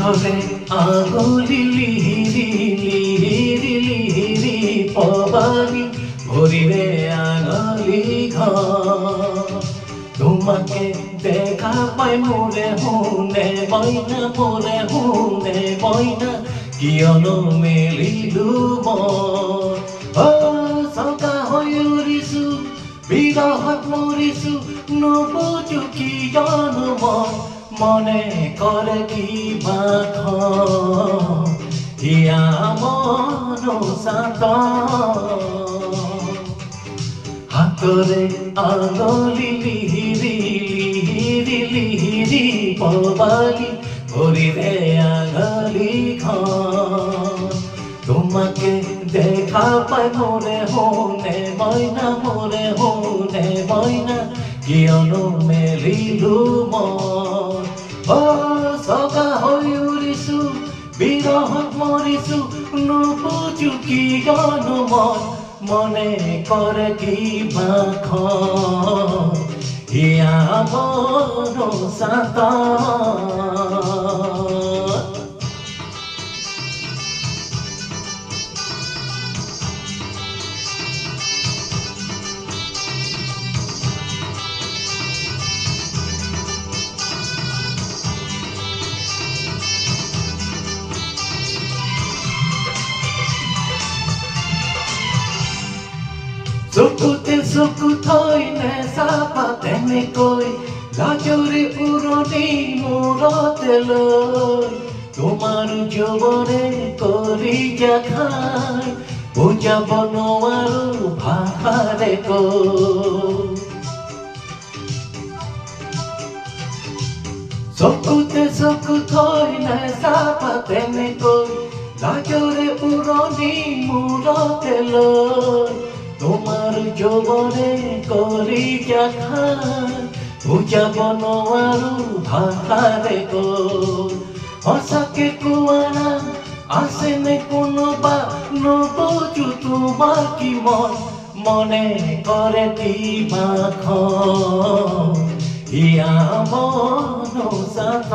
হাতৰে আঙুলি লিহিৰি লিহিৰি লিহিৰি পবালি ভৰিৰে আঙুলি ঘৰ তোমাকে দেখা পাই মোৰে শুনে মইনা মোৰে শুনে মইনা কিয়নো মেলিলো চকা হৈ উৰিছো বিৰহত মৰিছো নুবুজো কিয়নো মনে কৰে কিবা হিয়া মনো সাত হাতৰে আঙুলি লিহিৰি লিহিৰি লিহিৰি পবালি ভৰিৰে আঙুলি ঘৰ তোমাকে দেখা পাই মোৰে শুনে মইনা মোৰে শুনে মইনা কিয়নো মেলিলো চকা হৈ উৰিছো বিৰহত মৰিছো নুবুজো কিয়নো মনে কৰে কিবা হিয়া মনো সাত চকুতে চকু থৈ নেচাপা তেনেকৈ লাজৰে পুৰণি মূৰতে লৈ তোমাৰ যৌৱনে কৰি খাই বুজাব নোৱাৰো ভাষাৰে কৈ চকুতে চকু থৈ নেচাপা তেনেকৈ লাজৰে পুৰণি মূৰতে লৈ তোমাৰ যৌবনে কৰি খাই বুঝাব নোৱাৰো ভাষাৰে কৈ সঁচাকে কোৱা না আছেনে কোনোবা নুবুজো তোমাৰ কি মনে কৰে কিবা হিয়া মনো সাত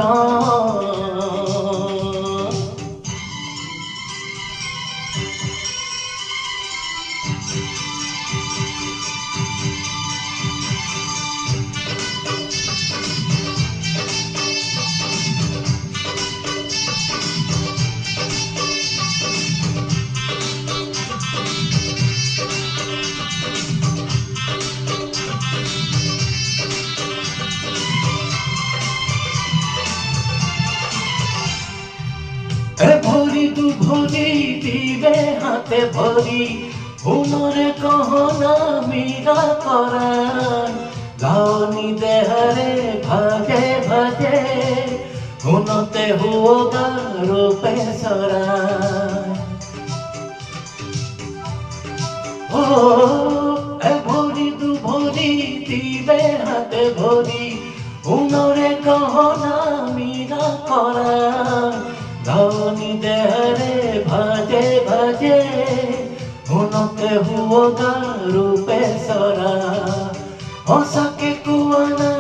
ভৰি দুভৰি দিবে হাতে ভৰি সোণৰে গহনা মীৰা কৰা লাৱনী দেহৰে ভাজে ভাজে সোণতে হুৱগা ৰূপে চৰাই ভৰি দুভৰি দিবে হাতে ভৰি সোণৰে গহনা মীৰা কৰা লাৱনী দেহৰে ভাজে ভাজে সোণতে হুৱগা ৰূপে চৰা সঁচাকে কোৱা না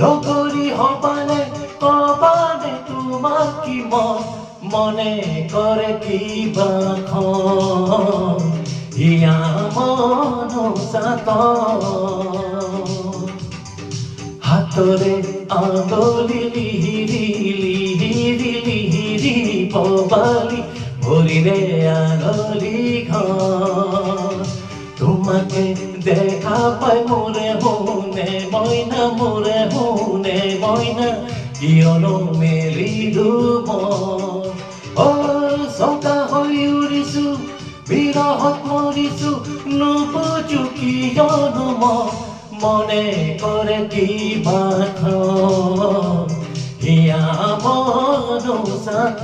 লগৰী হবানে কবানে তোমাক কি মনে কৰে কিবা হিয়া মনো সাত হাতৰে আঙুলি লিহিৰি লিহিৰি লিহিৰি পবালি ভৰিৰে আঙুলি ঘৰ তোমাকে দেখা পাই মোৰে শুনে মইনা মোৰে শুনে মইনা কিয়নো মেলিলো চকা হৈ উৰিছো বিৰহত মৰিছো নুবুজো কিয়নো মনে কৰে কিবা হিয়া মনো সাত